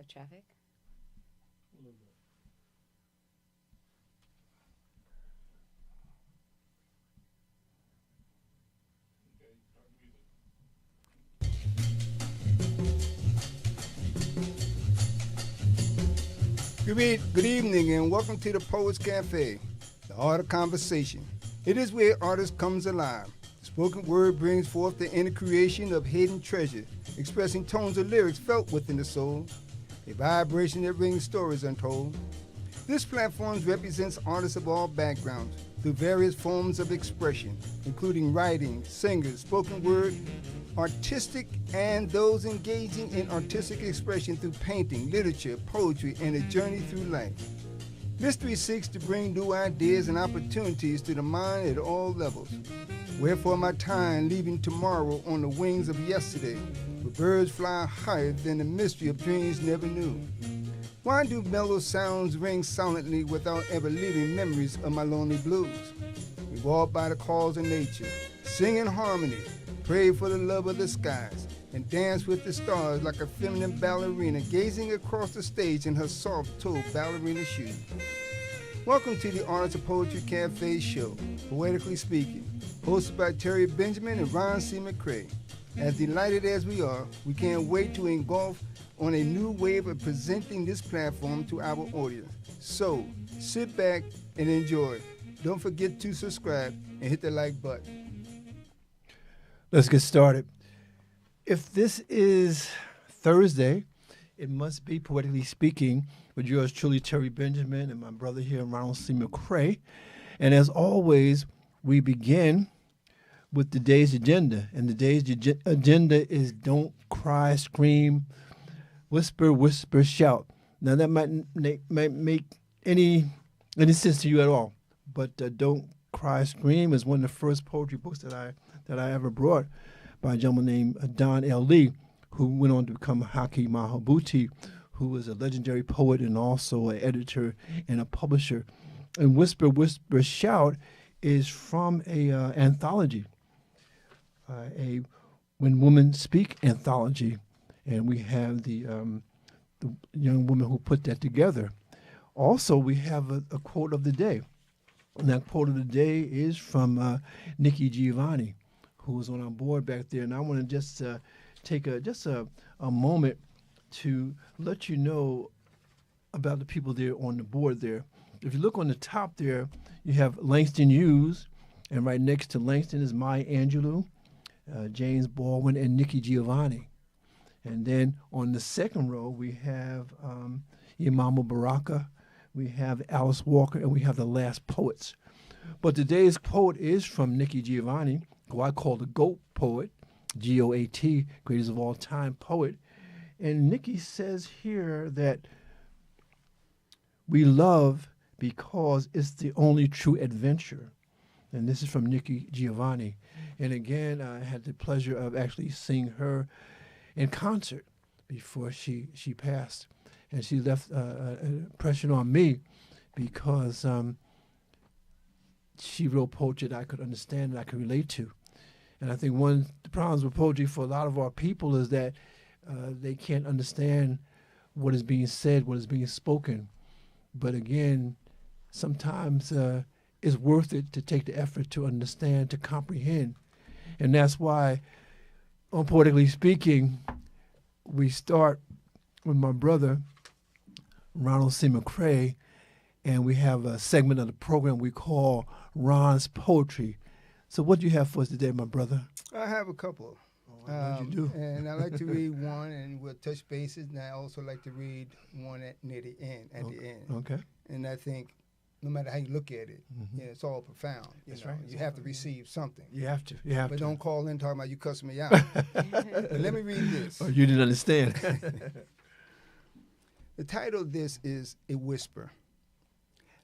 have traffic? Good evening and welcome to the Poets Cafe, the art of conversation. It is where artists comes alive. The spoken word brings forth the inner creation of hidden treasure, expressing tones of lyrics felt within the soul, a vibration that brings stories untold. This platform represents artists of all backgrounds through various forms of expression, including writing, singers, spoken word, artistic, and those engaging in artistic expression through painting, literature, poetry, and a journey through life. Mystery seeks to bring new ideas and opportunities to the mind at all levels. Wherefore my time leaving tomorrow on the wings of yesterday, where birds fly higher than the mystery of dreams never knew. Why do mellow sounds ring silently without ever leaving memories of my lonely blues? We walk by the calls of nature, sing in harmony, pray for the love of the skies, and dance with the stars like a feminine ballerina gazing across the stage in her soft-toed ballerina shoes. Welcome to the Artists of Poetry Cafe show, Poetically Speaking, hosted by Terry Benjamin and Ron C. McCray. As delighted as we are, we can't wait to engulf on a new wave of presenting this platform to our audience. So, sit back and enjoy. Don't forget to subscribe and hit the like button. Let's get started. If this is Thursday, it must be Poetically Speaking with yours truly, Terry Benjamin, and my brother here, Ronald C. McCray. And as always, we begin with the day's agenda. And the day's agenda is don't cry, scream, whisper, whisper, shout. Now, that might make any sense to you at all, but Don't Cry, Scream is one of the first poetry books that I ever brought by a gentleman named Don L. Lee, who went on to become Haki Mahabuti, who was a legendary poet and also an editor and a publisher. And Whisper, Whisper, Shout is from a anthology, a When Women Speak anthology. And we have the young woman who put that together. Also, we have a quote of the day. And that quote of the day is from Nikki Giovanni, who was on our board back there. And I want to just take a moment to let you know about the people there on the board there. If you look on the top there, you have Langston Hughes, and right next to Langston is Maya Angelou, James Baldwin, and Nikki Giovanni. And then on the second row, we have Imama Baraka, we have Alice Walker, and we have the Last Poets. But today's quote is from Nikki Giovanni, who I call the GOAT poet, G.O.A.T, greatest of all time poet. And Nikki says here that we love because it's the only true adventure. And this is from Nikki Giovanni. And again, I had the pleasure of actually seeing her in concert before she passed. And she left an impression on me because she wrote poetry that I could understand and I could relate to. And I think one of the problems with poetry for a lot of our people is that they can't understand what is being said, what is being spoken. But again, sometimes it's worth it to take the effort to understand, to comprehend. And that's why, on Poetically Speaking, we start with my brother, Ronald C. McCray, and we have a segment of the program we call Ron's Poetry. So what do you have for us today, my brother? I have a couple. What you do? And I like to read one, and we'll touch bases. And I also like to read one near the end. The end. Okay. And I think, no matter how you look at it, it's all profound. That's know? right. You have to receive something. You have to. But don't call in talking about you cussing me out. But let me read this. Oh, you didn't understand. The title of this is A Whisper.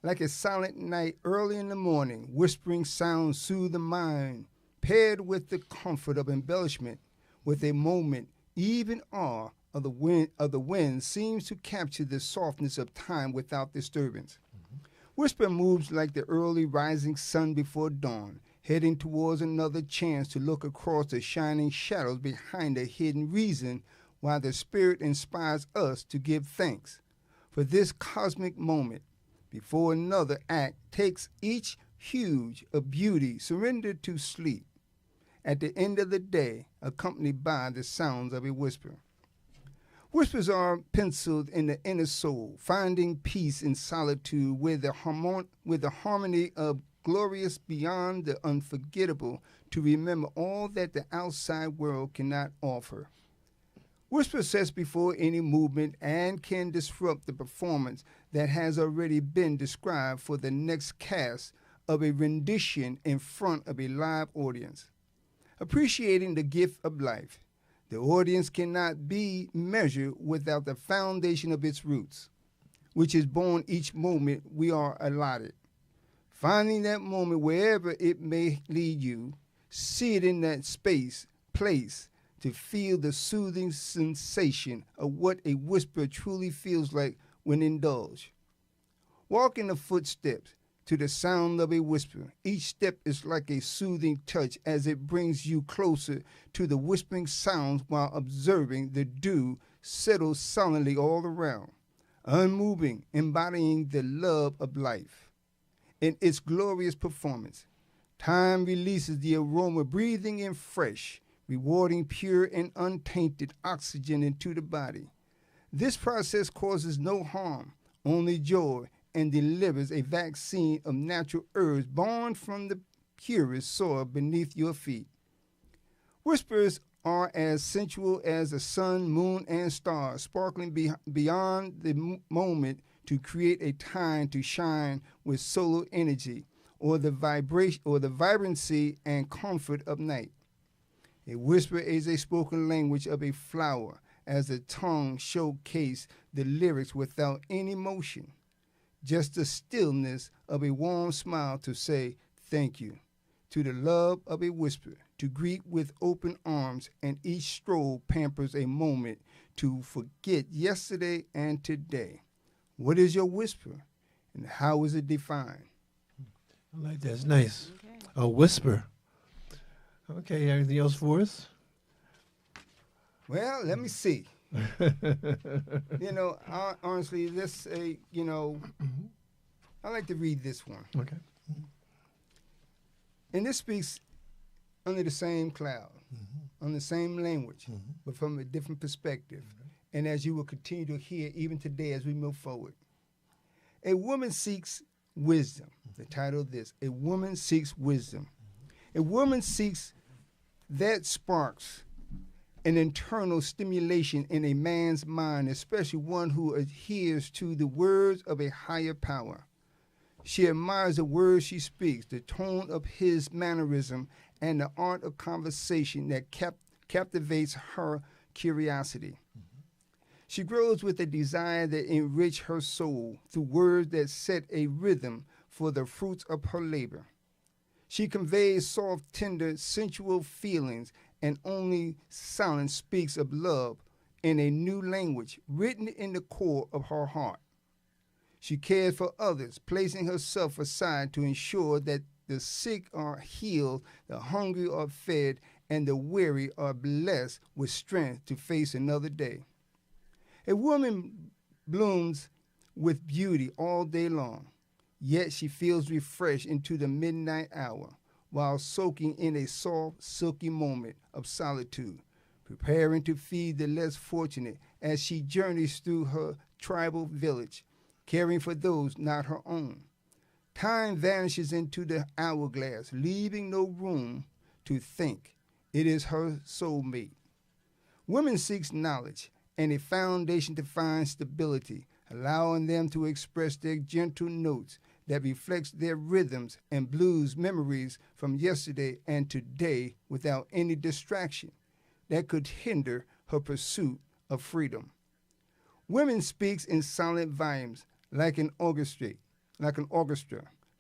Like a silent night early in the morning, whispering sounds soothe the mind, paired with the comfort of embellishment, with a moment, even awe of the wind seems to capture the softness of time without disturbance. Whisper moves like the early rising sun before dawn, heading towards another chance to look across the shining shadows behind a hidden reason while the Spirit inspires us to give thanks for this cosmic moment before another act takes each huge of beauty surrendered to sleep, at the end of the day, accompanied by the sounds of a whisper. Whispers are penciled in the inner soul, finding peace in solitude with the harmony of glorious beyond the unforgettable to remember all that the outside world cannot offer. Whisper sets before any movement and can disrupt the performance that has already been described for the next cast of a rendition in front of a live audience. Appreciating the gift of life, the audience cannot be measured without the foundation of its roots, which is born each moment we are allotted. Finding that moment wherever it may lead you, see it in that place, to feel the soothing sensation of what a whisper truly feels like when indulged. Walk in the footsteps to the sound of a whisper. Each step is like a soothing touch as it brings you closer to the whispering sounds while observing the dew settle silently all around, unmoving, embodying the love of life. In its glorious performance, time releases the aroma, breathing in fresh, rewarding pure and untainted oxygen into the body. This process causes no harm, only joy, and delivers a vaccine of natural herbs born from the purest soil beneath your feet. Whispers are as sensual as the sun, moon, and stars, sparkling beyond the moment to create a time to shine with solar energy, or the vibrancy and comfort of night. A whisper is a spoken language of a flower, as the tongue showcases the lyrics without any motion, just the stillness of a warm smile to say thank you, to the love of a whisper, to greet with open arms, and each stroll pampers a moment to forget yesterday and today. What is your whisper, and how is it defined? I like that. It's nice. Okay. A whisper. Okay, anything else for us? Well, let me see. Honestly, let's say, I like to read this one. Okay. And this speaks under the same cloud, on the same language, but from a different perspective. And as you will continue to hear even today as we move forward. A woman seeks wisdom. The title of this, A Woman Seeks Wisdom. A woman seeks that sparks an internal stimulation in a man's mind, especially one who adheres to the words of a higher power. She admires the words she speaks, the tone of his mannerism, and the art of conversation that captivates her curiosity. She grows with a desire that enrich her soul through words that set a rhythm for the fruits of her labor. She conveys soft, tender, sensual feelings, and only silence speaks of love in a new language written in the core of her heart. She cares for others, placing herself aside to ensure that the sick are healed, the hungry are fed, and the weary are blessed with strength to face another day. A woman blooms with beauty all day long, yet she feels refreshed into the midnight hour while soaking in a soft, silky moment of solitude, preparing to feed the less fortunate as she journeys through her tribal village, caring for those not her own. Time vanishes into the hourglass, leaving no room to think. It is her soulmate. Women seek knowledge and a foundation to find stability, allowing them to express their gentle notes that reflects their rhythms and blues memories from yesterday and today without any distraction that could hinder her pursuit of freedom. Women speaks in silent volumes like an orchestra,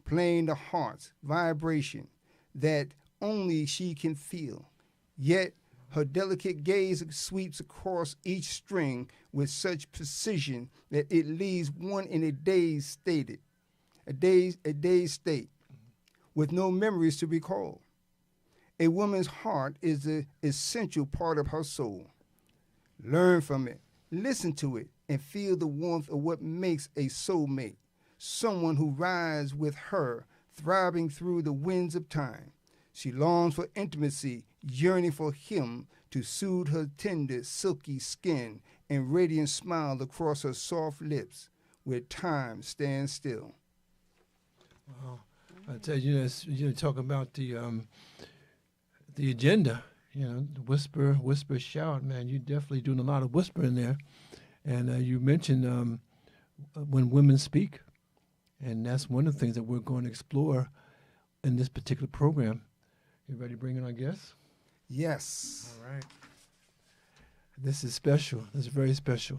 playing the heart's vibration that only she can feel. Yet her delicate gaze sweeps across each string with such precision that it leaves one in a dazed state, with no memories to recall. A woman's heart is the essential part of her soul. Learn from it, listen to it, and feel the warmth of what makes a soulmate, someone who rides with her, thriving through the winds of time. She longs for intimacy, yearning for him to soothe her tender, silky skin and radiant smile across her soft lips, where time stands still. Wow. I tell you, talking about the agenda, the whisper, shout, man. You're definitely doing a lot of whispering there. And you mentioned when women speak, and that's one of the things that we're going to explore in this particular program. You ready to bring in our guests? Yes. All right. This is special. This is very special.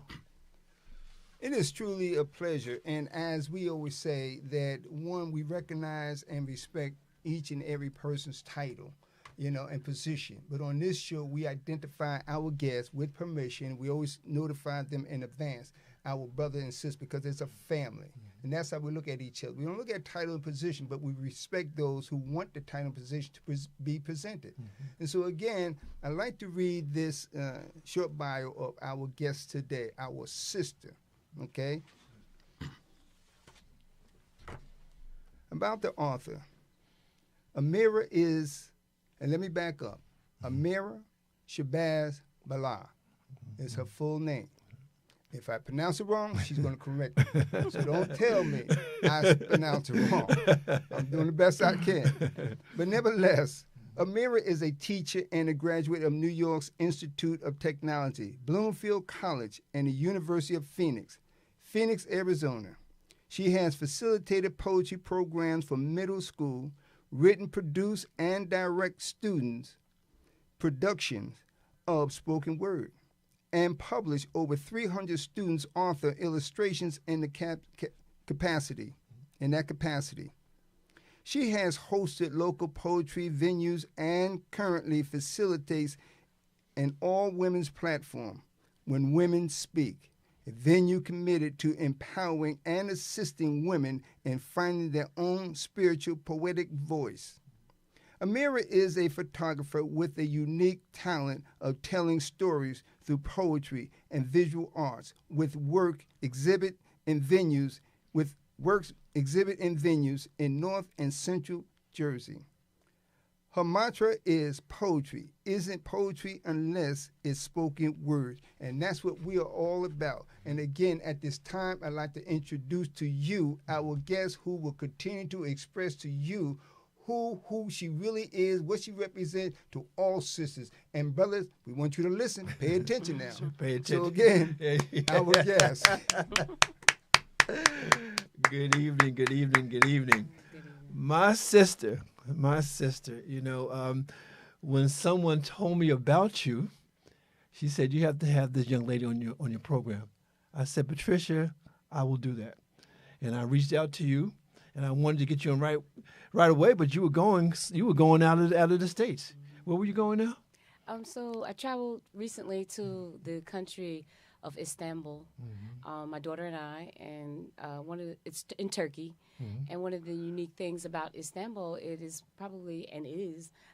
It is truly a pleasure. And as we always say, that one, we recognize and respect each and every person's title, and position. But on this show, we identify our guests with permission. We always notify them in advance, our brother and sister, because it's a family. Mm-hmm. And that's how we look at each other. We don't look at title and position, but we respect those who want the title and position to be presented. Mm-hmm. And so, again, I'd like to read this short bio of our guest today, our sister, okay? About the author. AMEERAH is, and let me back up, AMEERAH SHABAZZ-BILAL is her full name. If I pronounce it wrong, she's going to correct me. So don't tell me I pronounce it wrong. I'm doing the best I can. But nevertheless, AMEERAH is a teacher and a graduate of New York's Institute of Technology, Bloomfield College, and the University of Phoenix, Arizona. She has facilitated poetry programs for middle school, written, produced, and direct students' productions of spoken word, and published over 300 students' author illustrations in the capacity. She has hosted local poetry venues and currently facilitates an all-women's platform, When Women Speak, a venue committed to empowering and assisting women in finding their own spiritual poetic voice. AMEERAH is a photographer with a unique talent of telling stories through poetry and visual arts, with works exhibit in venues in North and Central Jersey. Her mantra is poetry isn't poetry unless it's spoken word, and that's what we are all about. And again, at this time, I'd like to introduce to you our guest who will continue to express to you who she really is, what she represents to all sisters. And brothers, we want you to listen. Pay attention now. Pay attention. So again, our guest. Good evening. My sister, when someone told me about you, she said, you have to have this young lady on your program. I said, Patricia, I will do that. And I reached out to you, and I wanted to get you on right away, but you were going out of the States. Where were you going now? So I traveled recently to the country of Istanbul. Mm-hmm. My daughter and I, and it's in Turkey. Mm-hmm. And one of the unique things about Istanbul, it is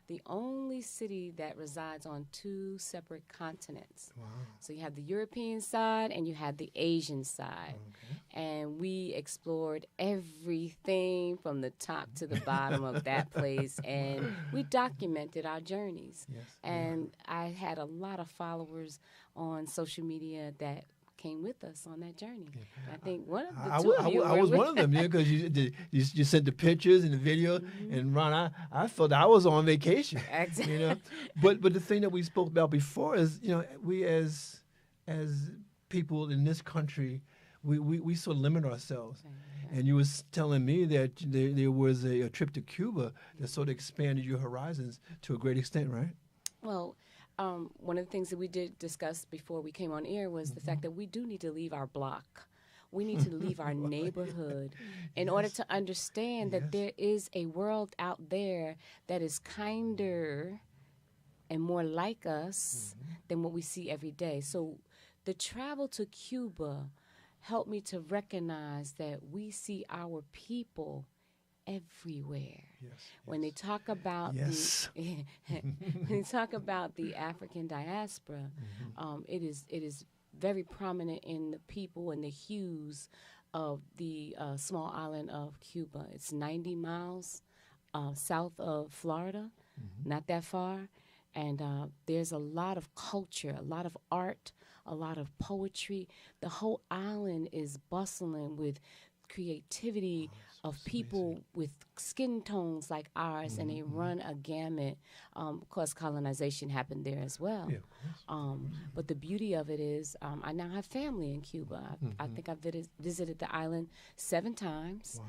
the only city that resides on two separate continents. Wow. So you have the European side and you have the Asian side. Okay. And we explored everything from the top to the bottom of that place, and we documented our journeys. Yes. And I had a lot of followers on social media that came with us on that journey. Yeah. I think one of the two of you I was one of them, because you sent the pictures and the video, mm-hmm. and Ron, I felt I was on vacation. Exactly. But the thing that we spoke about before is, we as people in this country, we sort of limit ourselves. Okay. And you was telling me that there was a trip to Cuba that sort of expanded your horizons to a great extent, right? Well, one of the things that we did discuss before we came on air was the fact that we do need to leave our block. We need to leave our neighborhood in order to understand that there is a world out there that is kinder and more like us than what we see every day. So the travel to Cuba helped me to recognize that we see our people everywhere. Yes, When they talk about yes. when they talk about the African diaspora, it is very prominent in the people and the hues of the small island of Cuba. It's 90 miles south of Florida, not that far. And there's a lot of culture, a lot of art, a lot of poetry. The whole island is bustling with creativity of people with skin tones like ours, and they run a gamut. Of course, colonization happened there as well. Yeah, of course. But the beauty of it is I now have family in Cuba. I think I've visited the island 7 times,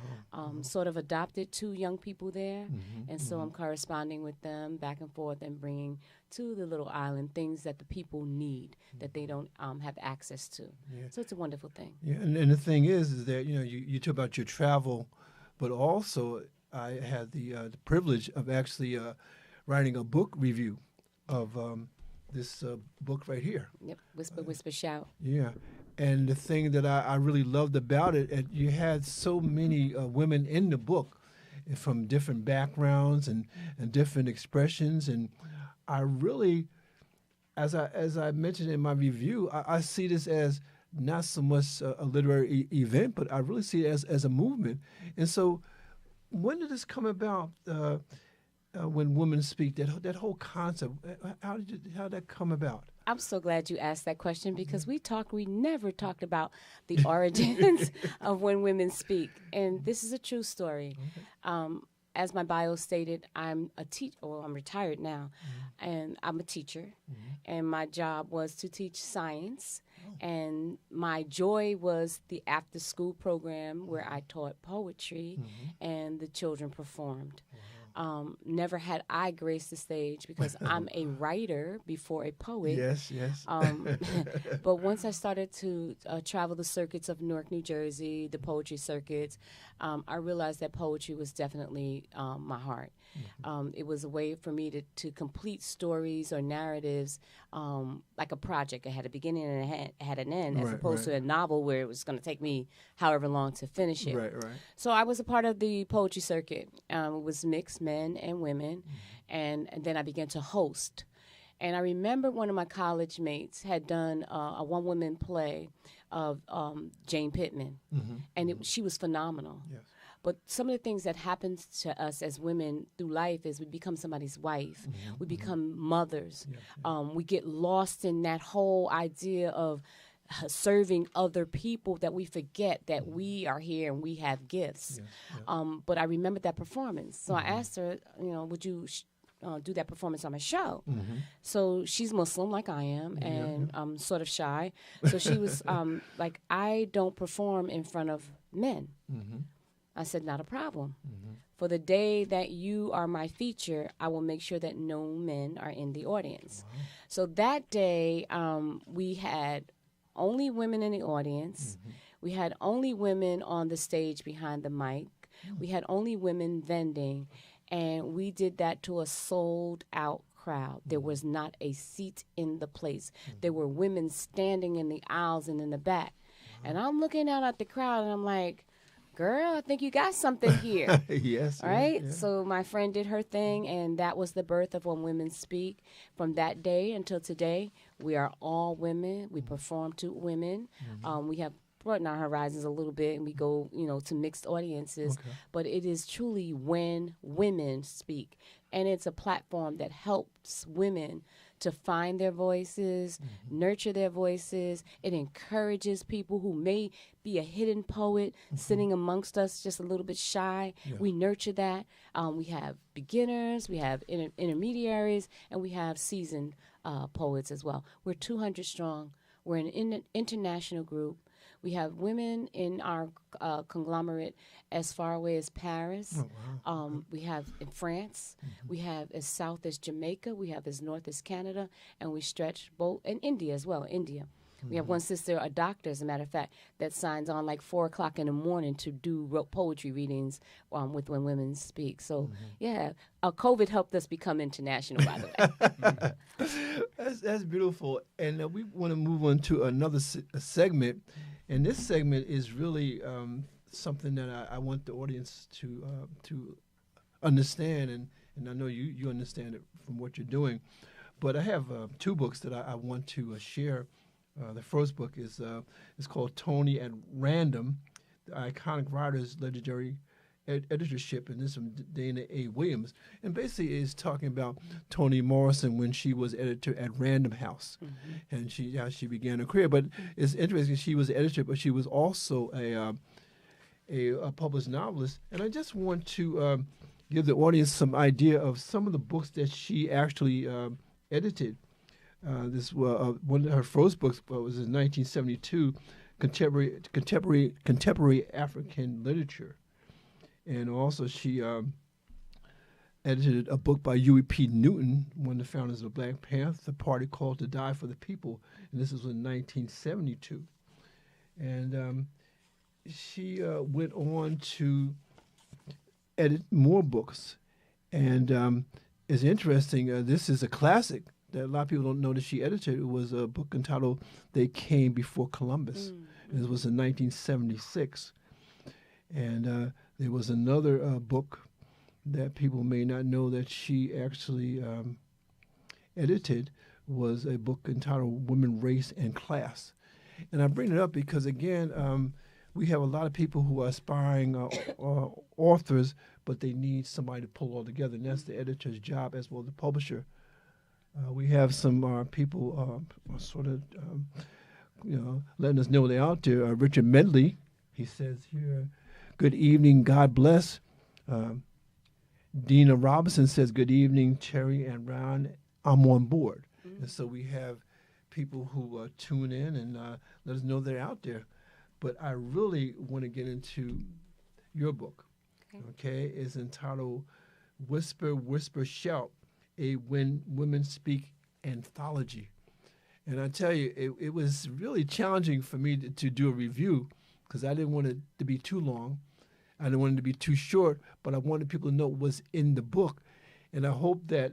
sort of adopted 2 young people there, and so I'm corresponding with them back and forth and bringing to the little island things that the people need that they don't have access to. Yeah. So it's a wonderful thing. Yeah, and the thing is that, you talk about your travel, but also I had the privilege of actually writing a book review of this book right here. Yep, Whisper, Whisper, Shout. Yeah, and the thing that I really loved about it, you had so many women in the book from different backgrounds and different expressions, and I really, as I mentioned in my review, I see this as not so much a literary event, but I really see it as a movement. And so, when did this come about? When women speak, that whole concept, how did that come about? I'm so glad you asked that question because we never talked about the origins of when women speak, and this is a true story. Okay. As my bio stated, I'm a teacher. Well, I'm retired now, and I'm a teacher. And my job was to teach science. And my joy was the after-school program where I taught poetry, and the children performed. Never had I graced the stage because I'm a writer before a poet. Yes, yes. But once I started to travel the circuits of Newark, New Jersey, the poetry circuits, I realized that poetry was definitely my heart. It was a way for me to complete stories or narratives like a project. It had a beginning and it had an end, as opposed to a novel where it was going to take me however long to finish it. Right. So I was a part of the poetry circuit. It was mixed men and women, and then I began to host. And I remember one of my college mates had done a one-woman play of Jane Pittman, and she was phenomenal. Yes. But some of the things that happens to us as women through life is we become somebody's wife. We become mothers. We get lost in that whole idea of serving other people that we forget that we are here and we have gifts. But I remembered that performance. So I asked her, would you do that performance on my show? So she's Muslim like I am, and I'm sort of shy. So she was like, I don't perform in front of men. I said, not a problem. For the day that you are my feature, I will make sure that no men are in the audience. So that day, we had only women in the audience. We had only women on the stage behind the mic. We had only women vending. And we did that to a sold-out crowd. There was not a seat in the place. There were women standing in the aisles and in the back. And I'm looking out at the crowd, and I'm like, girl, I think you got something here. Yes. Right? Yeah. So my friend did her thing, and that was the birth of When Women Speak. From that day until today, we are all women. We perform to women. We have broadened our horizons a little bit, and we go, to mixed audiences. Okay. But it is truly When Women Speak. And it's a platform that helps women to find their voices, nurture their voices. It encourages people who may be a hidden poet sitting amongst us just a little bit shy. We nurture that. We have beginners, we have intermediaries, and we have seasoned poets as well. We're 200 strong. We're an international group. We have women in our conglomerate as far away as Paris. We have in France. We have as south as Jamaica. We have as north as Canada. And we stretch both, and India as well, India. We have one sister, a doctor, as a matter of fact, that signs on like 4 o'clock in the morning to do poetry readings with When Women Speak. So, COVID helped us become international, by the way. That's beautiful. And we want to move on to another segment. And this segment is really something that I want the audience to understand, and I know you understand it from what you're doing. But I have 2 books that I want to share. The first book is called Toni at Random, the iconic writer's legendary editorship, and this is from Dana A. Williams. And basically is talking about Toni Morrison when she was editor at Random House, and how she began her career. But it's interesting, she was an editor, but she was also a published novelist. And I just want to give the audience some idea of some of the books that she actually edited. One of her first books was in 1972, contemporary African literature, and also she edited a book by Huey Newton, one of the founders of Black Panther Party, called "To Die for the People," and this was in 1972. And she went on to edit more books, and it's interesting. This is a classic that a lot of people don't know that she edited. It was a book entitled "They Came Before Columbus." And this was in 1976. And there was another book that people may not know that she actually edited, was a book entitled "Women, Race, and Class." And I bring it up because, again, we have a lot of people who are aspiring authors, but they need somebody to pull all together, and that's the editor's job as well as the publisher. We have some people sort of, letting us know they're out there. Richard Medley, he says here, "Good evening, God bless." Dina Robinson says, "Good evening, Cherry and Ron. I'm on board." And so we have people who tune in and let us know they're out there. But I really want to get into your book. Okay? It's entitled "Whisper, Whisper, Shout, a When Women Speak Anthology." And I tell you, it was really challenging for me to do a review because I didn't want it to be too long. I didn't want it to be too short, but I wanted people to know what was in the book. And I hope that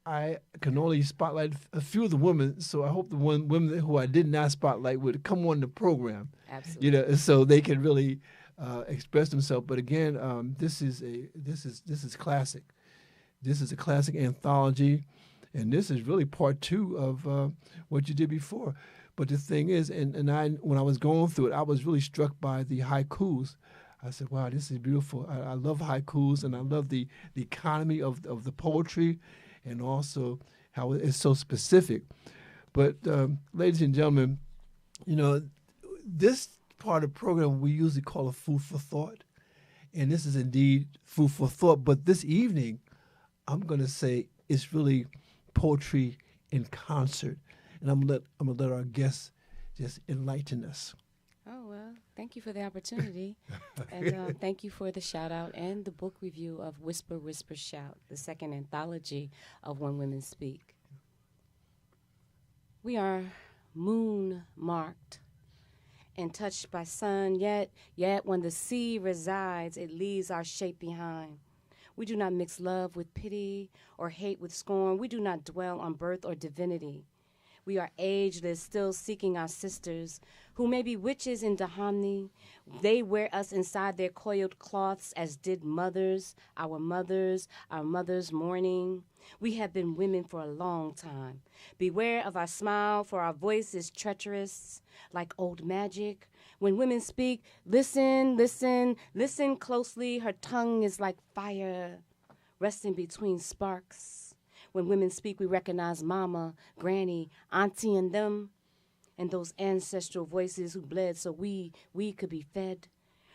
I can only spotlight a few of the women, so I hope the women who I did not spotlight would come on the program. Absolutely. So they can really express themselves. But again, this is classic. This is a classic anthology, and this is really part 2 of what you did before. But the thing is, and when I was going through it, I was really struck by the haikus. I said, wow, this is beautiful. I love haikus, and I love the economy of the poetry, and also how it's so specific. But ladies and gentlemen, this part of the program we usually call a food for thought, and this is indeed food for thought. But this evening, I'm going to say it's really poetry in concert, and I'm gonna let our guests just enlighten us. Oh, well, thank you for the opportunity. And thank you for the shout out and the book review of Whisper, Whisper, Shout, the second anthology of When Women Speak. We are moon marked and touched by sun, yet when the sea resides, it leaves our shape behind. We do not mix love with pity or hate with scorn. We do not dwell on birth or divinity. We are ageless, still seeking our sisters, who may be witches in Dahomey. They wear us inside their coiled cloths, as did mothers, our mothers mourning. We have been women for a long time. Beware of our smile, for our voice is treacherous, like old magic. When women speak, listen, listen, listen closely. Her tongue is like fire, resting between sparks. When women speak, we recognize mama, granny, auntie, and them, and those ancestral voices who bled so we could be fed.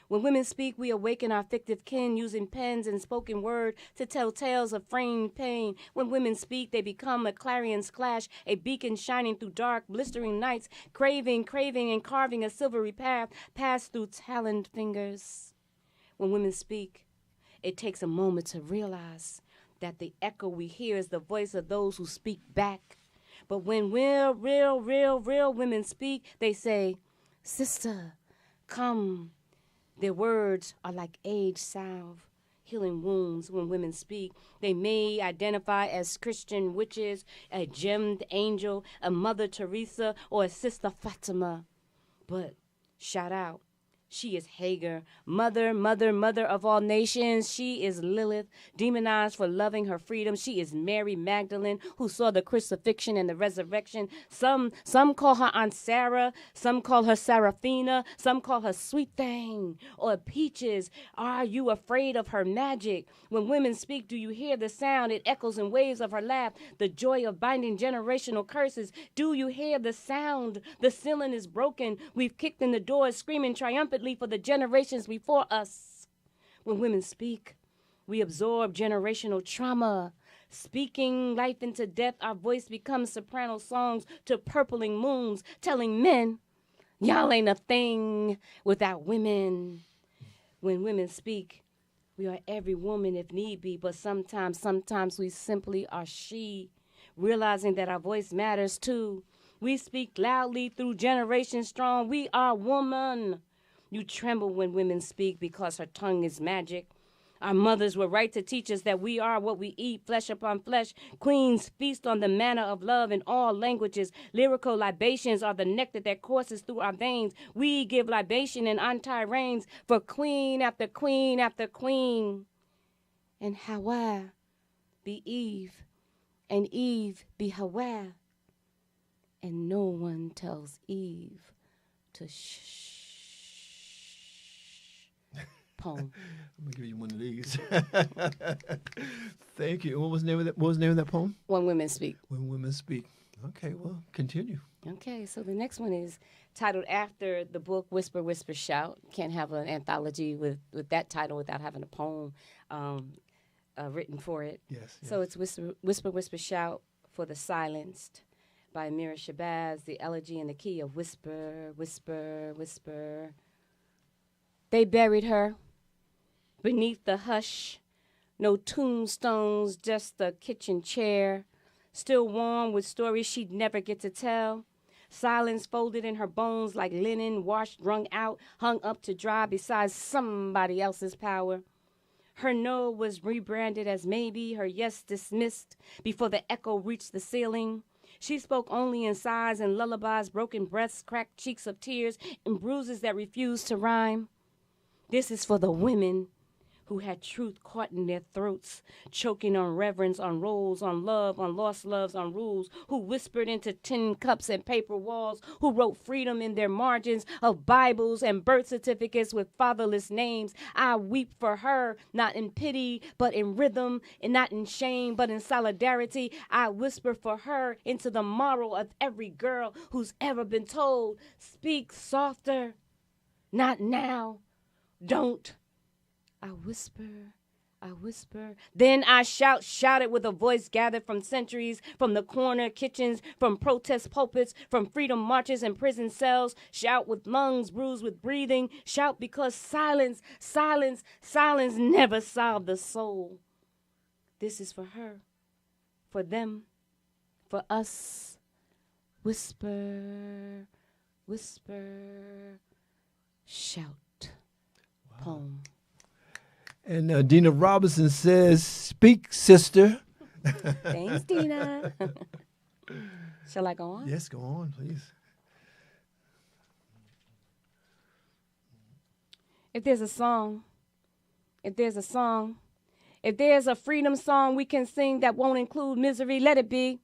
When women speak, we awaken our fictive kin using pens and spoken word to tell tales of framed pain. When women speak, they become a clarion's clash, a beacon shining through dark, blistering nights, craving, and carving a silvery path passed through taloned fingers. When women speak, it takes a moment to realize that the echo we hear is the voice of those who speak back. But when real women speak, they say, sister, come. Their words are like age salve, healing wounds. When women speak, they may identify as Christian witches, a gemmed angel, a Mother Teresa, or a Sister Fatima. But shout out, She is Hagar, mother, mother, mother of all nations. She is Lilith, demonized for loving her freedom. She is Mary Magdalene, who saw the crucifixion and the resurrection. Some call her Aunt Sarah. Some call her Seraphina. Some call her Sweet Thing or Peaches. Are you afraid of her magic? When women speak, do you hear the sound? It echoes in waves of her laugh. The joy of binding generational curses. Do you hear the sound? The ceiling is broken. We've kicked in the doors, screaming triumphantly for the generations before us. When women speak, we absorb generational trauma. Speaking life into death, our voice becomes soprano songs to purpling moons, telling men, y'all ain't a thing without women. When women speak, we are every woman if need be, but sometimes we simply are she, realizing that our voice matters too. We speak loudly through generations strong. We are woman. You tremble when women speak because her tongue is magic. Our mothers were right to teach us that we are what we eat, flesh upon flesh. Queens feast on the manna of love in all languages. Lyrical libations are the nectar that courses through our veins. We give libation and untie reins for queen after queen after queen. And Hawa be Eve, and Eve be Hawa. And no one tells Eve to shh. Poem. I'm gonna give you one of these. Thank you. What was the name of that? What was the name of that poem? When Women Speak. When Women Speak. Okay, well, continue. Okay, so the next one is titled after the book Whisper, Whisper, Shout. Can't have an anthology with that title without having a poem written for it. Yes. So it's Whisper, Whisper, Whisper, Shout for the Silenced by AMEERAH SHABAZZ, the elegy in the key of whisper, whisper, whisper. They buried her beneath the hush, no tombstones, just a kitchen chair, still warm with stories she'd never get to tell. Silence folded in her bones like linen, washed, wrung out, hung up to dry beside somebody else's power. Her no was rebranded as maybe, her yes dismissed before the echo reached the ceiling. She spoke only in sighs and lullabies, broken breaths, cracked cheeks of tears, and bruises that refused to rhyme. This is for the women who had truth caught in their throats, choking on reverence, on roles, on love, on lost loves, on rules, who whispered into tin cups and paper walls, who wrote freedom in their margins of Bibles and birth certificates with fatherless names. I weep for her, not in pity, but in rhythm, and not in shame, but in solidarity. I whisper for her into the marrow of every girl who's ever been told, speak softer, not now. Don't. I whisper, then I shout it with a voice gathered from centuries, from the corner kitchens, from protest pulpits, from freedom marches and prison cells. Shout with lungs bruised with breathing. Shout because silence never solved the soul. This is for her, for them, for us. Whisper, whisper, shout. Poem. And Dina Robinson says, speak, sister. Thanks, Dina. Shall I go on? Yes, go on, please. If there's a song, if there's a freedom song we can sing that won't include misery, let it be.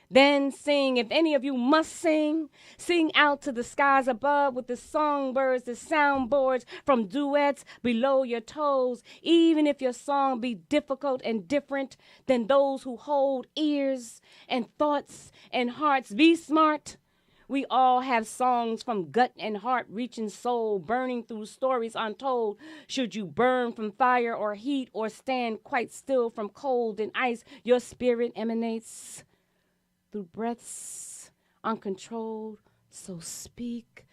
Then sing. If any of you must sing, sing out to the skies above with the songbirds, the soundboards from duets below your toes. Even if your song be difficult and different than those who hold ears and thoughts and hearts, be smart. We all have songs from gut and heart, reaching soul, burning through stories untold. Should you burn from fire or heat or stand quite still from cold and ice, your spirit emanates through breaths uncontrolled. So speak,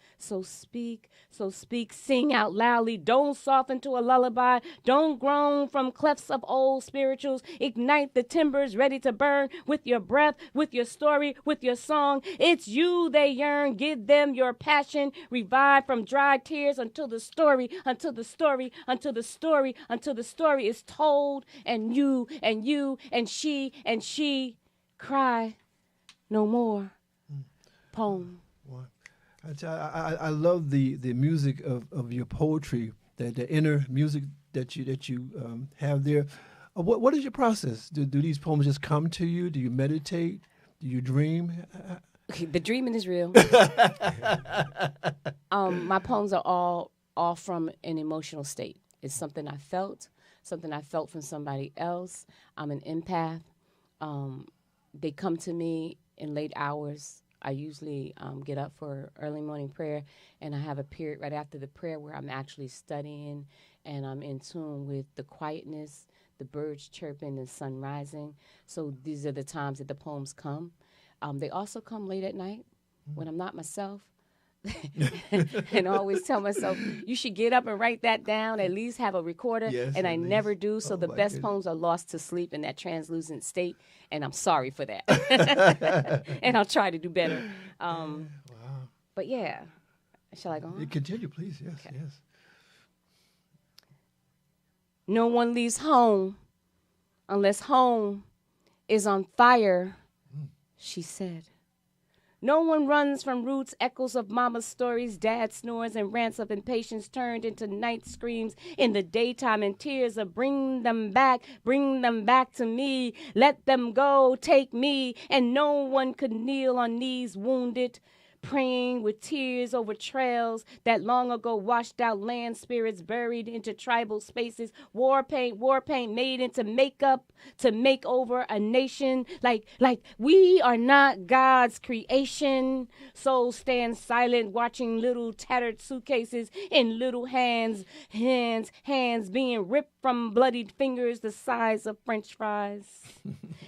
sing out loudly. Don't soften to a lullaby. Don't groan from clefts of old spirituals. Ignite the timbers ready to burn with your breath, with your story, with your song. It's you they yearn. Give them your passion. Revive from dry tears until the story is told. And you and she cry no more. Poem. I love the music of your poetry, the inner music that you have there. What is your process? Do these poems just come to you? Do you meditate? Do you dream? The dreaming is real. My poems are all from an emotional state. It's something I felt from somebody else. I'm an empath. They come to me in late hours. I usually get up for early morning prayer, and I have a period right after the prayer where I'm actually studying, and I'm in tune with the quietness, the birds chirping, and sun rising. So these are the times that the poems come. They also come late at night when I'm not myself. And I always tell myself, you should get up and write that down, at least have a recorder. Yes, and I least. never do. So the best poems are lost to sleep in that translucent state. And I'm sorry for that. And I'll try to do better. Wow. But yeah. Shall I go on? Continue, please. Yes, okay. Yes. No one leaves home unless home is on fire, she said. No one runs from roots, echoes of mama's stories, dad snores and rants of impatience turned into night screams in the daytime and tears of bring them back to me, let them go, take me, and no one could kneel on knees wounded, praying with tears over trails that long ago washed out land spirits buried into tribal spaces, war paint made into makeup to make over a nation like we are not God's creation. Souls stand silent watching little tattered suitcases in little hands being ripped from bloodied fingers the size of French fries.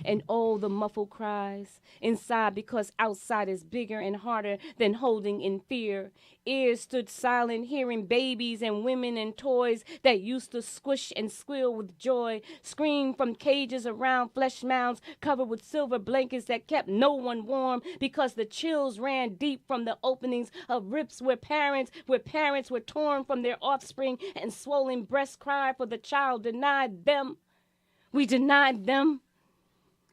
And oh, the muffled cries inside because outside is bigger and harder than holding in fear. Ears stood silent, hearing babies and women and toys that used to squish and squeal with joy, scream from cages around flesh mounds covered with silver blankets that kept no one warm because the chills ran deep from the openings of rips where parents were torn from their offspring and swollen breasts cried for the child denied them. We denied them.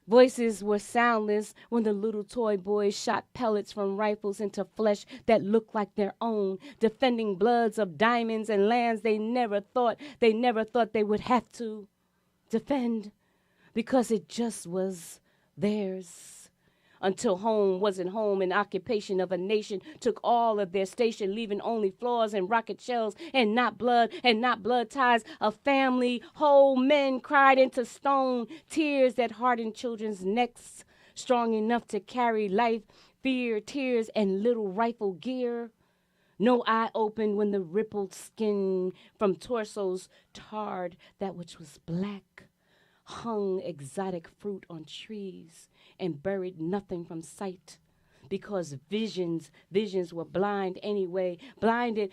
Voices were soundless when the little toy boys shot pellets from rifles into flesh that looked like their own, defending bloods of diamonds and lands they never thought they would have to defend because it just was theirs. Until home wasn't home and occupation of a nation took all of their station, leaving only floors and rocket shells and not blood ties. A family, whole men cried into stone, tears that hardened children's necks, strong enough to carry life, fear, tears, and little rifle gear. No eye opened when the rippled skin from torsos tarred that which was black, hung exotic fruit on trees, and buried nothing from sight because visions were blind anyway, blinded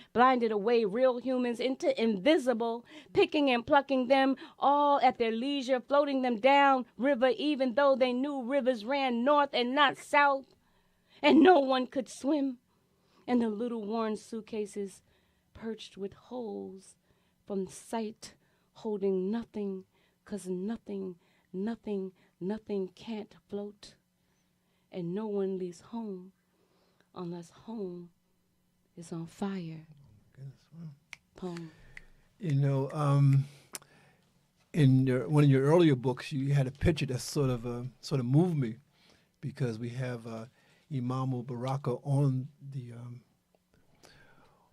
away real humans into invisible, picking and plucking them all at their leisure, floating them down river even though they knew rivers ran north and not south, and no one could swim, and the little worn suitcases perched with holes from sight, holding nothing, 'cause nothing can't float, and no one leaves home unless home is on fire. Poem. You know, in one of your earlier books, you had a picture that sort of moved me, because we have Imam Baraka on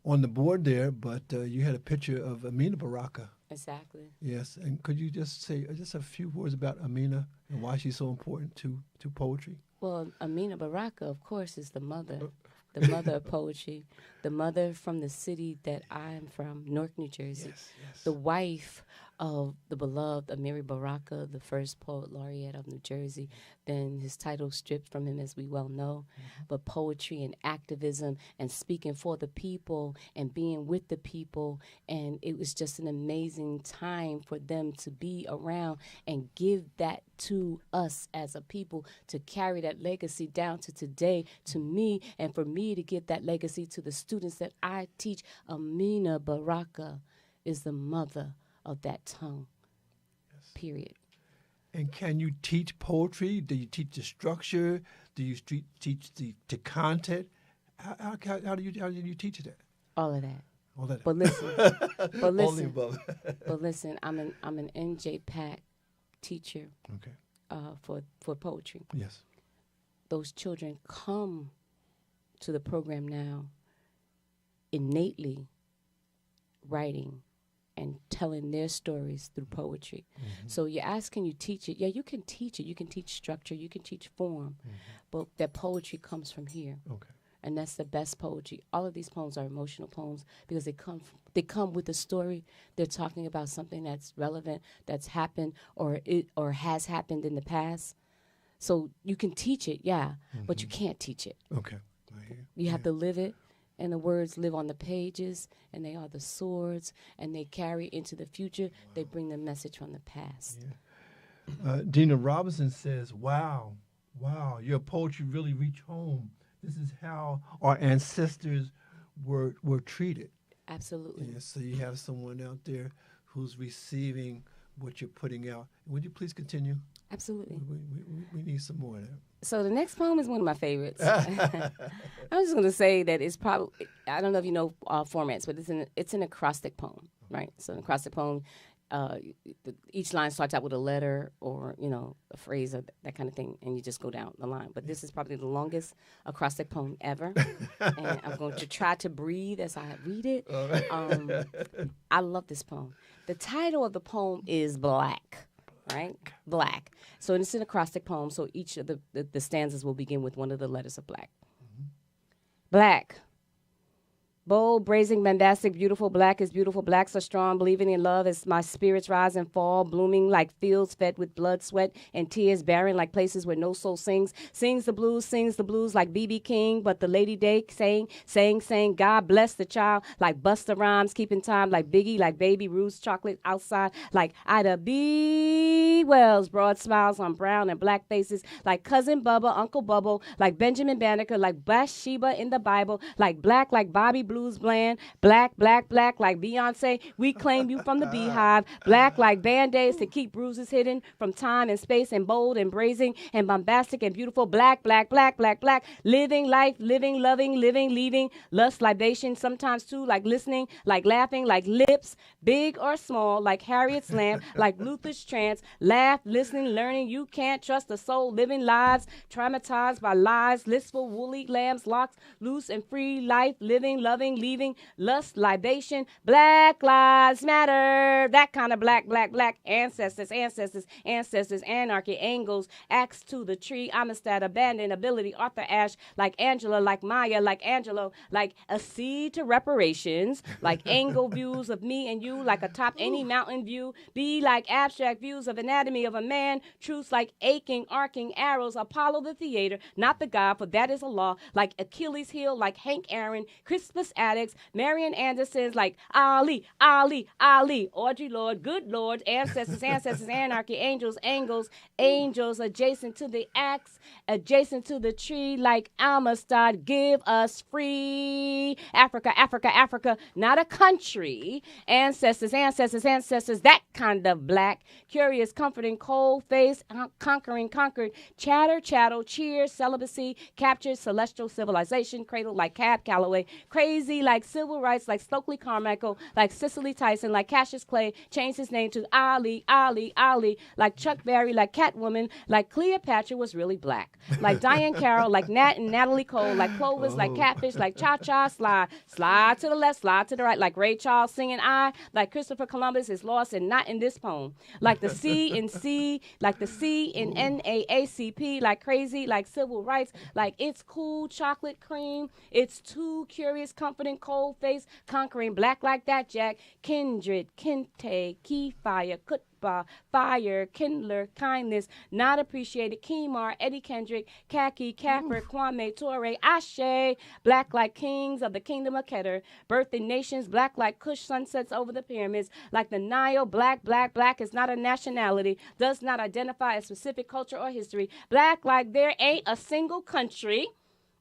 the board there, but you had a picture of AMEERAH Baraka. Exactly. Yes, and could you just say just a few words about AMEERAH and why she's so important to poetry? Well, AMEERAH Baraka, of course, is the mother of poetry, the mother from the city that I'm from, Newark, New Jersey, yes. The wife of the beloved AMEERAH Baraka, the first poet laureate of New Jersey. Then his title stripped from him, as we well know. But poetry and activism and speaking for the people and being with the people. And it was just an amazing time for them to be around and give that to us as a people, to carry that legacy down to today, to me, and for me to give that legacy to the students that I teach. AMEERAH Baraka is the mother of that tongue, period. And can you teach poetry? Do you teach the structure? Do you teach the content? How do you teach that? All of that. All that. But listen, All the above. but listen. I'm an NJ-PAC teacher. Okay. For poetry. Yes. Those children come to the program now innately writing and telling their stories through poetry. Mm-hmm. So you're asking, you teach it. Yeah, you can teach it. You can teach structure. You can teach form. Mm-hmm. But that poetry comes from here. Okay. And that's the best poetry. All of these poems are emotional poems because they come with a story. They're talking about something that's relevant, that's happened or has happened in the past. So you can teach it, yeah, but you can't teach it. Okay. You have to live it, and the words live on the pages, and they are the swords, and they carry into the future. Wow. They bring the message from the past. Yeah. Dina Robinson says, wow, your poetry really reached home. This is how our ancestors were treated. Absolutely. Yeah, so you have someone out there who's receiving what you're putting out. Would you please continue? Absolutely. We need some more of that. So the next poem is one of my favorites. I'm just going to say that it's probably, I don't know if you know formats, but it's an acrostic poem, right? So an acrostic poem, each line starts out with a letter or, a phrase or that kind of thing, and you just go down the line. But this is probably the longest acrostic poem ever, and I'm going to try to breathe as I read it. I love this poem. The title of the poem is Black. Right? Black. So it's an acrostic poem, so each of the stanzas will begin with one of the letters of black. Mm-hmm. Black. Bold, brazen, bombastic, beautiful, black is beautiful. Blacks are strong, believing in love as my spirits rise and fall, blooming like fields fed with blood, sweat, and tears, barren like places where no soul sings. Sings the blues like B.B. King, but the Lady Day saying, God bless the child, like Busta Rhymes, keeping time, like Biggie, like Baby Ruth's chocolate outside, like Ida B. Wells, broad smiles on brown and black faces, like Cousin Bubba, Uncle Bubble, like Benjamin Banneker, like Bathsheba in the Bible, like black, like Bobby Blues Bland, black like Beyonce, we claim you from the beehive, black like Band-Aids to keep bruises hidden from time and space, and bold and brazen and bombastic and beautiful, black, living life, living, loving, living, leaving, lust, libation, sometimes too, like listening, like laughing, like lips, big or small, like Harriet's lamp, like Luther's trance, laugh, listening, learning, you can't trust the soul, living lives, traumatized by lies, blissful, woolly lambs, locks, loose and free, life, living, loving, leaving, lust, libation, Black Lives Matter, that kind of black, ancestors, anarchy, angles, axe to the tree, Amistad, abandoned, ability, Arthur Ashe, like Angela, like Maya, like Angelo, like a seed to reparations, like angle views of me and you, like atop any mountain view, be like abstract views of anatomy of a man, truths like aching, arcing arrows, Apollo the theater, not the god, for that is a law, like Achilles' heel, like Hank Aaron, Crispus Attucks, Marian Anderson's, like Ali, Audre Lorde, good Lord, ancestors, anarchy, angels, adjacent to the axe, adjacent to the tree, like Amistad, give us free Africa, not a country, ancestors, that kind of black, curious, comforting, cold face, conquered, chatter, cheers, celibacy, captured, celestial civilization, cradle like Cab Calloway, crazy like civil rights, like Stokely Carmichael, like Cicely Tyson, like Cassius Clay, changed his name to Ali, like Chuck Berry, like Catwoman, like Cleopatra was really black, like Diane Carroll, like Nat and Natalie Cole, like Clovis, like Catfish, like Cha-Cha, slide to the left, slide to the right, like Ray Charles singing I, like Christopher Columbus is lost and not in this poem, like the C in C, like the C in NAACP, like crazy, like civil rights, like it's cool, chocolate cream, it's too curious, comforting, cold face, conquering, black like that Jack, kindred, kente, key fire, kutba, fire, kindler, kindness, not appreciated, Kemar, Eddie Kendrick, Khaki, Kaffir, Kwame, Torre, Ashe, black like kings of the kingdom of Keter, birthing nations, black like Kush sunsets over the pyramids, like the Nile, black is not a nationality, does not identify a specific culture or history, black like there ain't a single country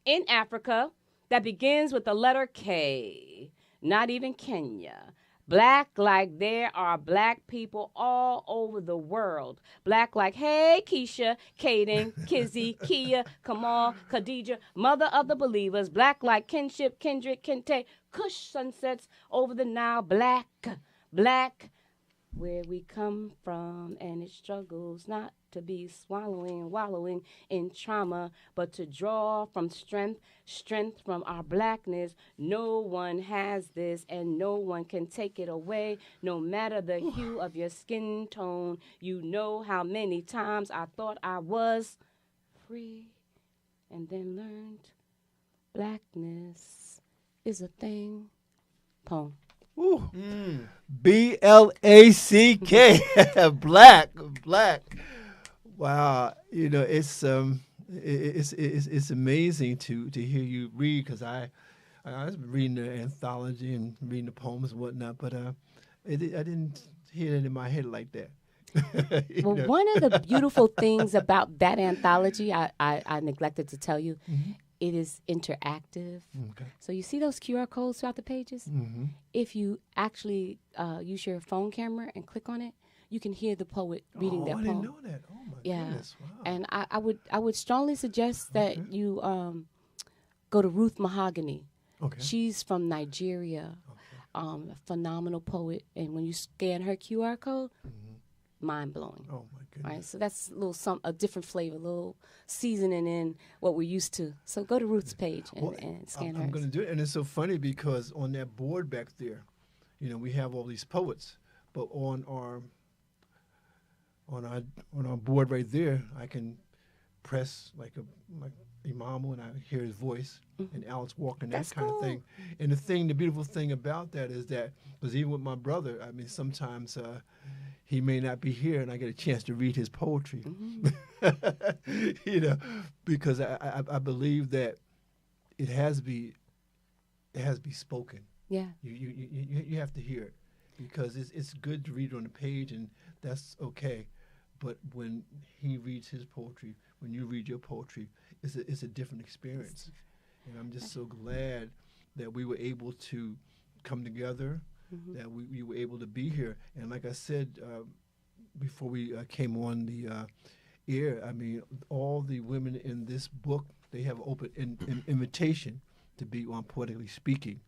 in Africa that begins with the letter K, not even Kenya. Black like there are black people all over the world. Black like, hey, Keisha, Kaden, Kizzy, Kia, Kamal, Khadija, mother of the believers. Black like kinship, kindred, kente, Kush sunsets over the Nile. Black, black, where we come from, and it struggles not to be wallowing in trauma, but to draw from strength from our blackness. No one has this, and no one can take it away, no matter the hue of your skin tone. You know how many times I thought I was free, and then learned blackness is a thing. Poem. Ooh. B-L-A-C-K. Black. Wow. You know, it's amazing to hear you read, because I was reading the anthology and reading the poems and whatnot, but I didn't hear it in my head like that. Well, one of the beautiful things about that anthology, I neglected to tell you, it is interactive. Okay. So you see those QR codes throughout the pages? Mm-hmm. If you actually use your phone camera and click on it, you can hear the poet reading their poem. I didn't know that. Oh my goodness! Wow. And I would strongly suggest that you go to Ruth Mahogany. Okay. She's from Nigeria, a phenomenal poet. And when you scan her QR code, mind blowing. Oh my goodness! Right, so that's a different flavor, a little seasoning in what we're used to. So go to Ruth's page and scan hers. I'm going to do it, and it's so funny because on that board back there, you know, we have all these poets, but on our board right there, I can press like Imamu, and I hear his voice, and Alex Walker, and that kind of thing. And the beautiful thing about that is that, because even with my brother, I mean, sometimes he may not be here, and I get a chance to read his poetry. You know, because I believe that it has to be spoken. Yeah, you have to hear it, because it's good to read it on the page, and that's okay. But when he reads his poetry, when you read your poetry, it's a different experience. And I'm just so glad that we were able to come together, that we were able to be here. And like I said before we came on the air, I mean, all the women in this book, they have open invitation to be on Poetically Speaking.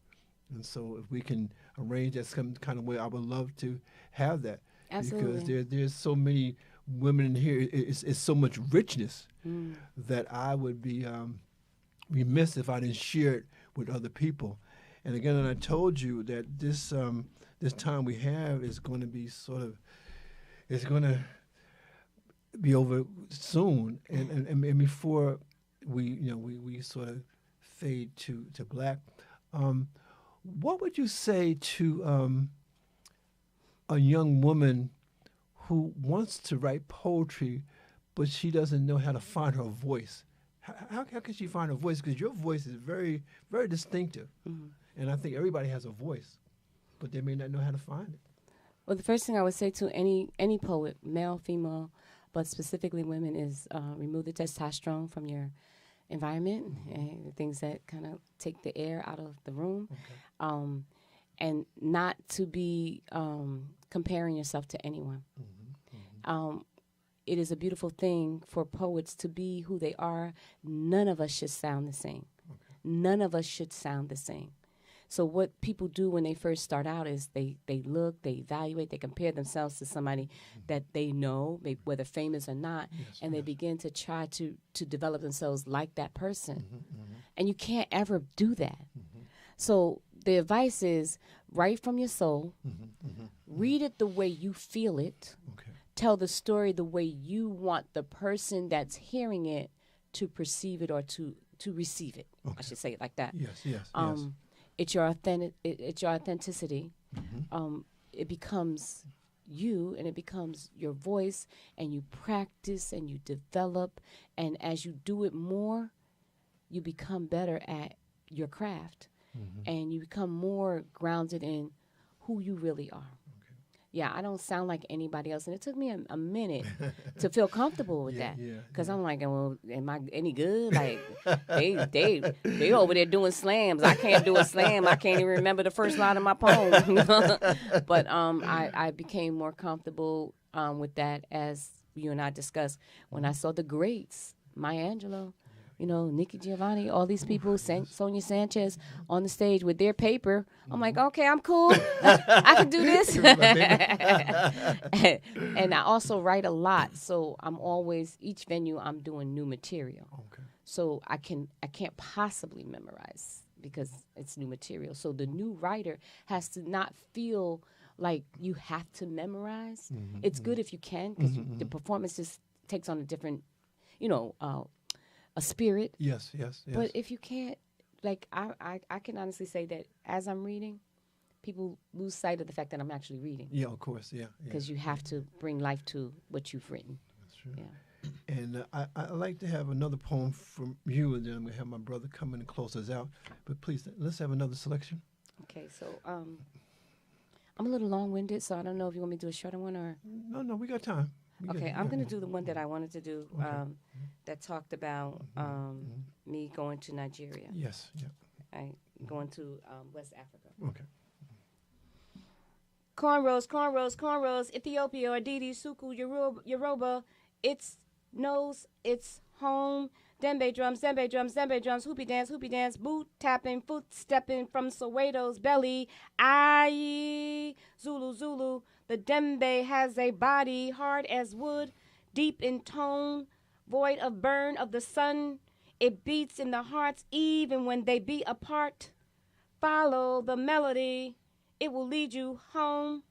And so if we can arrange that some kind of way, I would love to have that. Absolutely. Because there's so many women in here. It's so much richness that I would be remiss if I didn't share it with other people. And again, I told you that this time we have is going to be it's going to be over soon. And before we sort of fade to black, what would you say to a young woman who wants to write poetry, but she doesn't know how to find her voice? How can she find her voice? Because your voice is very, very distinctive. And I think everybody has a voice, but they may not know how to find it. Well, the first thing I would say to any poet, male, female, but specifically women, is remove the testosterone from your environment and the things that kind of take the air out of the room. Okay. And not to be comparing yourself to anyone. It is a beautiful thing for poets to be who they are. None of us should sound the same. Okay. None of us should sound the same. So what people do when they first start out is they look, they evaluate, they compare themselves to somebody that they know, whether famous or not, and they begin to try to develop themselves like that person. And you can't ever do that. So the advice is write from your soul, read it the way you feel it, tell the story the way you want the person that's hearing it to perceive it or to receive it. I should say it like that. Yes. It's your authenticity. It becomes you, and it becomes your voice, and you practice and you develop, and as you do it more, you become better at your craft, and you become more grounded in who you really are. yeah, I don't sound like anybody else. And it took me a minute to feel comfortable with that. Because I'm like, well, am I any good? Like, they over there doing slams. I can't do a slam. I can't even remember the first line of my poem. But I became more comfortable with that as you and I discussed when I saw the greats, Maya Angelou, Nikki Giovanni, all these people, Sonia Sanchez on the stage with their paper. I'm like, okay, I'm cool. I can do this. And I also write a lot. So I'm always, each venue, I'm doing new material. Okay. So I can't possibly memorize because it's new material. So the new writer has to not feel like you have to memorize. It's good if you can because the performance just takes on a different, a spirit. Yes. But if you can't, like, I can honestly say that as I'm reading, people lose sight of the fact that I'm actually reading. Yeah, of course, yeah. Because you have to bring life to what you've written. That's true. Yeah. And I'd like to have another poem from you, and then I'm going to have my brother come in and close us out. But please, let's have another selection. Okay, so I'm a little long-winded, so I don't know if you want me to do a shorter one or... No, we got time. Okay, I'm going to do the one that I wanted to do that talked about me going to Nigeria. Yes, yeah. Going to West Africa. Okay. Cornrows, cornrows, cornrows, Ethiopia, Adidi, Suku, Yoruba, it's nose, it's home. Dembe drums, dembe drums, dembe drums, hoopy dance, boot tapping, foot stepping from Soweto's belly. Aye, Zulu, Zulu. The dembe has a body hard as wood, deep in tone, void of burn of the sun. It beats in the hearts even when they be apart. Follow the melody, it will lead you home.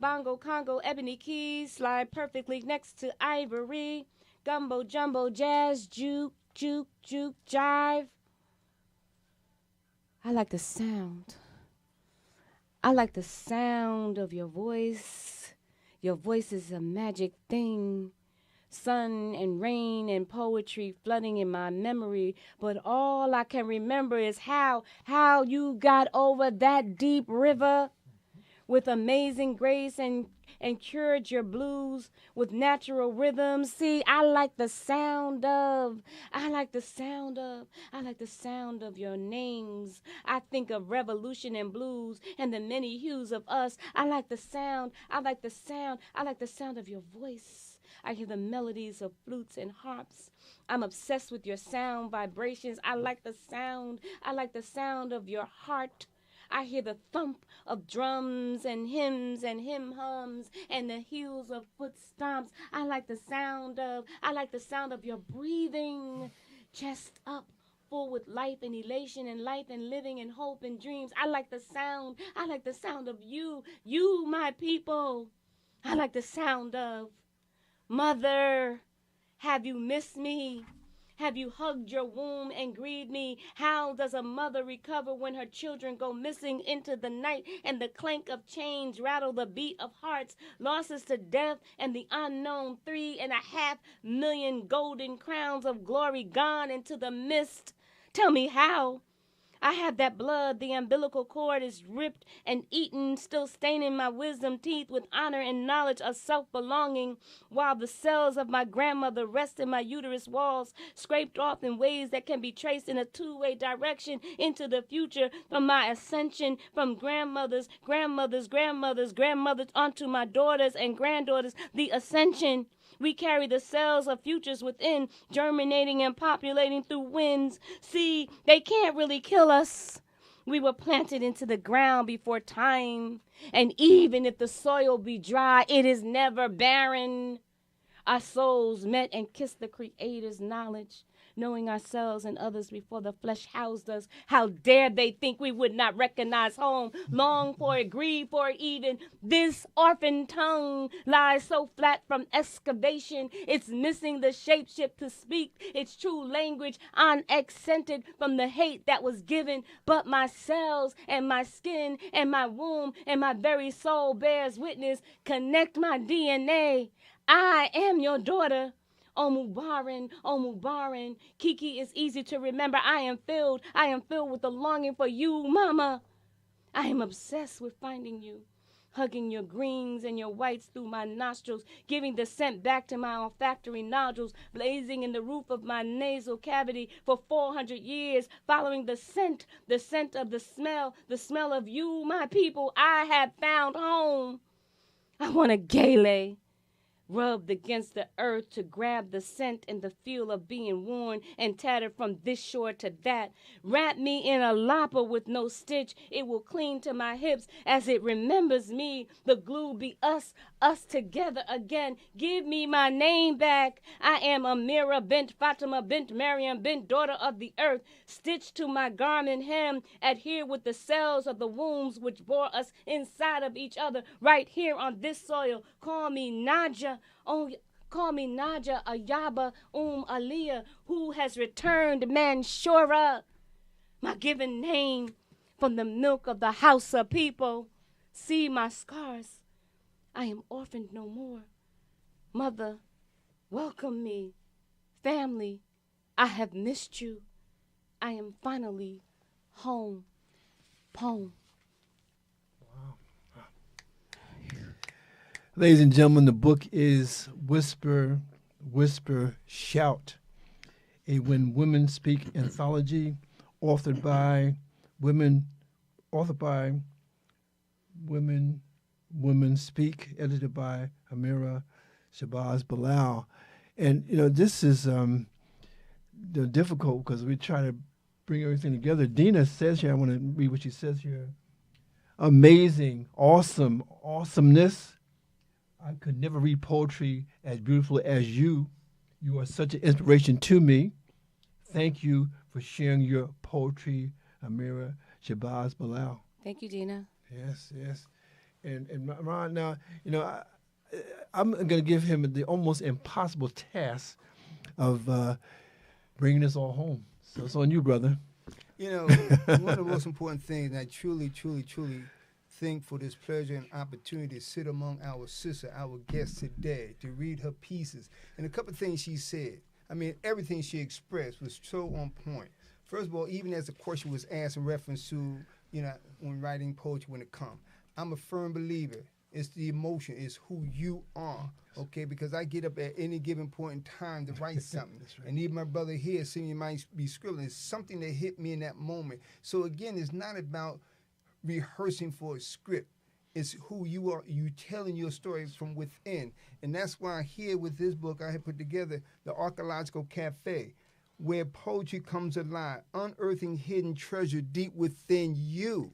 Bongo, Congo, ebony keys slide perfectly next to ivory. Gumbo, jumbo, jazz, juke, juke, juke, jive. I like the sound. I like the sound of your voice. Your voice is a magic thing. Sun and rain and poetry flooding in my memory. But all I can remember is how you got over that deep river with amazing grace and cured your blues with natural rhythms. See, I like the sound of your names. I think of revolution and blues and the many hues of us. I like the sound of your voice. I hear the melodies of flutes and harps. I'm obsessed with your sound vibrations. I like the sound of your heart. I hear the thump of drums and hymns and hymn hums and the heels of foot stomps. I like the sound of your breathing, chest up, full with life and elation and life and living and hope and dreams. I like the sound of you, my people. I like the sound of mother. Have you missed me? Have you hugged your womb and grieved me? How does a mother recover when her children go missing into the night and the clank of chains rattle the beat of hearts, losses to death and the unknown 3.5 million golden crowns of glory gone into the mist? Tell me how. I have that blood, the umbilical cord is ripped and eaten, still staining my wisdom teeth with honor and knowledge of self-belonging, while the cells of my grandmother rest in my uterus walls, scraped off in ways that can be traced in a two-way direction into the future from my ascension from grandmothers onto my daughters and granddaughters, the ascension. We carry the cells of futures within, germinating and populating through winds. See, they can't really kill us. We were planted into the ground before time. And even if the soil be dry, it is never barren. Our souls met and kissed the Creator's knowledge, knowing ourselves and others before the flesh housed us. How dare they think we would not recognize home, long for it, grieve for it even. This orphan tongue lies so flat from excavation, it's missing the shapeshift to speak its true language, unaccented from the hate that was given. But my cells and my skin and my womb and my very soul bears witness. Connect my DNA. I am your daughter. Omubaran, Kiki is easy to remember. I am filled with the longing for you, Mama. I am obsessed with finding you. hugging your greens and your whites through my nostrils, giving the scent back to my olfactory nodules, blazing in the roof of my nasal cavity for 400 years, following the scent of the smell of you, my people. I have found home. I want a gele rubbed against the earth to grab the scent and the feel of being worn and tattered from this shore to that. Wrap me in a lapa with no stitch. It will cling to my hips as it remembers me. The glue be us together again. Give me my name back. I am AMEERAH bint Fatima bint Maryam bint daughter of the earth. Stitched to my garment hem, adhere with the cells of the wombs which bore us inside of each other right here on this soil. Call me Naja. Oh, call me Naja Ayaba Aliyah, who has returned Manshura, my given name from the milk of the Hausa people. See my scars. I am orphaned no more. Mother, welcome me. Family, I have missed you. I am finally home. Poem. Ladies and gentlemen, the book is Whisper, Whisper, Shout, a When Women Speak anthology, authored by Women Speak, edited by AMEERAH SHABAZZ-BILAL. And, you know, this is difficult because we try to bring everything together. Dina says here, I want to read what she says here. Amazing, awesome, awesomeness. I could never read poetry as beautiful as you. You are such an inspiration to me. Thank you for sharing your poetry, AMEERAH SHABAZZ-BILAL. Thank you, Dina. Yes, yes. And Ron, now, you know, I'm going to give him the almost impossible task of bringing us all home. So it's on you, brother. You know, one of the most important things, and I truly think for this pleasure and opportunity to sit among our sister, our guest today, to read her pieces. And a couple of things she said. I mean, everything she expressed was so on point. First of all, even as the question was asked in reference to, you know, when writing poetry when it comes, I'm a firm believer. It's the emotion. It's who you are, okay? Because I get up at any given point in time to write something. Right. And even my brother here, seeing you might be scribbling, it's something that hit me in that moment. So again, it's not about rehearsing for a script. It's who you are. You telling your story from within. And that's why here with this book, I have put together the Archaeological Cafe, where poetry comes alive, unearthing hidden treasure deep within you.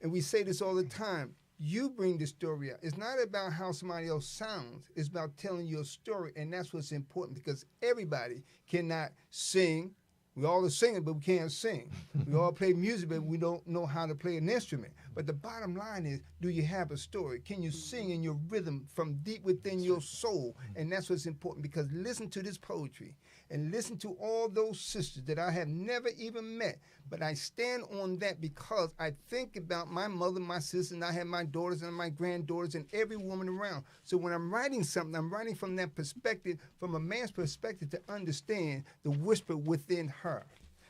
And we say this all the time. You bring the story out. It's not about how somebody else sounds. It's about telling your story, and that's what's important because everybody cannot sing. We all are singing, but we can't sing. We all play music, but we don't know how to play an instrument. But the bottom line is, do you have a story? Can you sing in your rhythm from deep within your soul? And that's what's important because listen to this poetry and listen to all those sisters that I have never even met. But I stand on that because I think about my mother, my sister, and I have my daughters and my granddaughters and every woman around. So when I'm writing something, I'm writing from that perspective, from a man's perspective to understand the whisper within her.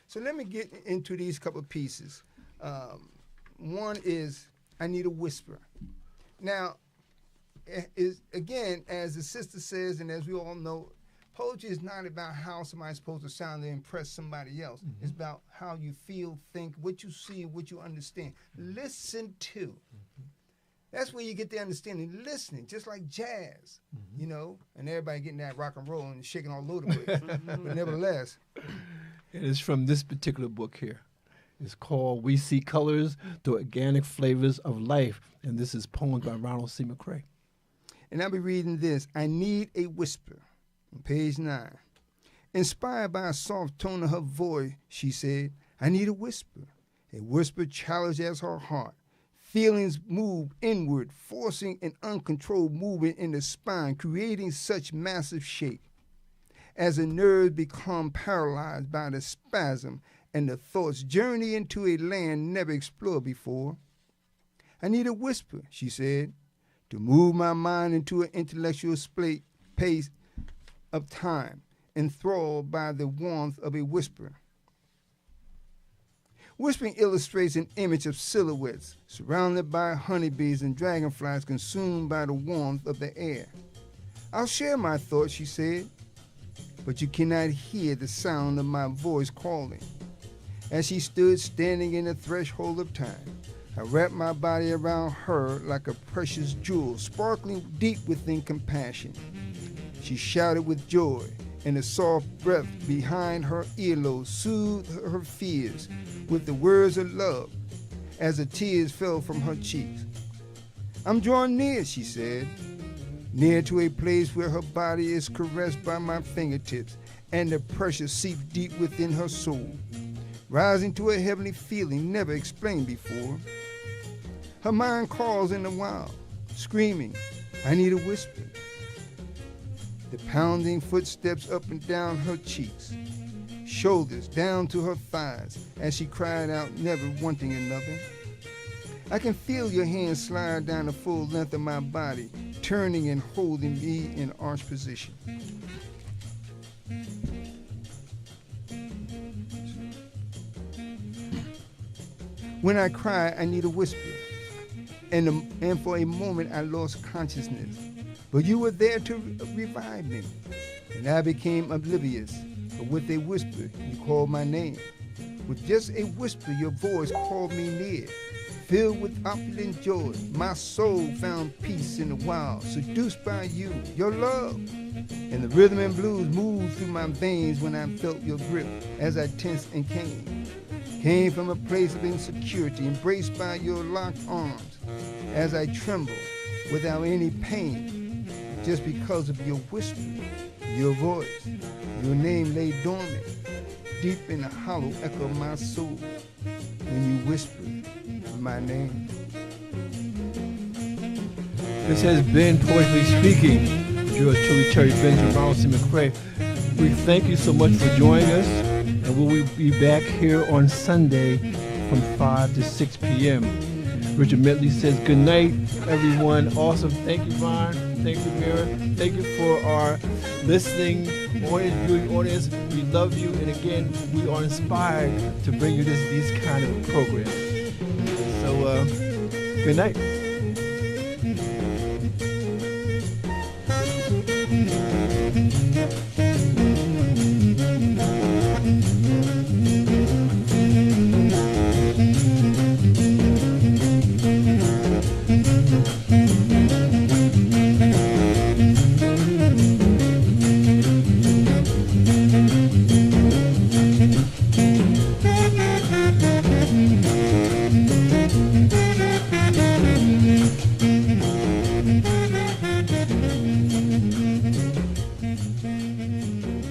So let me get into these couple of pieces. One is, I need a whisper. Now, again, as the sister says, and as we all know, poetry is not about how somebody's supposed to sound to impress somebody else. Mm-hmm. It's about how you feel, think, what you see, and what you understand. Mm-hmm. Listen to. Mm-hmm. That's where you get the understanding. Listening, just like jazz, mm-hmm. you know, and everybody getting that rock and roll and shaking all over the place. But nevertheless. It is from this particular book here. It's called We See Colors, the Organic Flavors of Life. And this is poems by Ronald C. McCray. And I'll be reading this. I Need a Whisper. On page 9. Inspired by a soft tone of her voice, she said, I need a whisper challenged as her heart. Feelings move inward, forcing an uncontrolled movement in the spine, creating such massive shake. As the nerves become paralyzed by the spasm and the thoughts journey into a land never explored before. I need a whisper, she said, to move my mind into an intellectual pace of time, enthralled by the warmth of a whisper. Whispering illustrates an image of silhouettes surrounded by honeybees and dragonflies consumed by the warmth of the air. I'll share my thoughts, she said, but you cannot hear the sound of my voice calling. As she stood standing in the threshold of time, I wrapped my body around her like a precious jewel, sparkling deep within compassion. She shouted with joy, and the soft breath behind her earlobe soothed her fears with the words of love as the tears fell from her cheeks. I'm drawing near, she said, near to a place where her body is caressed by my fingertips and the pressure seeps deep within her soul, rising to a heavenly feeling never explained before. Her mind calls in the wild, screaming, I need a whisper. The pounding footsteps up and down her cheeks, shoulders down to her thighs as she cried out, never wanting another. I can feel your hands slide down the full length of my body, turning and holding me in arched position. When I cry, I need a whisper, and for a moment I lost consciousness. But you were there to revive me, and I became oblivious. But with a whisper, you called my name. With just a whisper, your voice called me near. Filled with opulent joy, my soul found peace in the wild, seduced by you, your love. And the rhythm and blues moved through my veins when I felt your grip as I tensed and came from a place of insecurity, embraced by your locked arms as I trembled without any pain. Just because of your whisper, your voice, your name lay dormant, deep in the hollow echo of my soul, when you whispered my name. This has been Poetically Speaking with yours truly, Terry Benjamin, Ronald McCray. We thank you so much for joining us, and we'll be back here on Sunday from 5 to 6 p.m. Richard Medley says good night, everyone. Awesome. Thank you, Ron. Thank you, Mira. Thank you for our listening audience, viewing audience. We love you, and again, we are inspired to bring you these kind of programs. So, good night.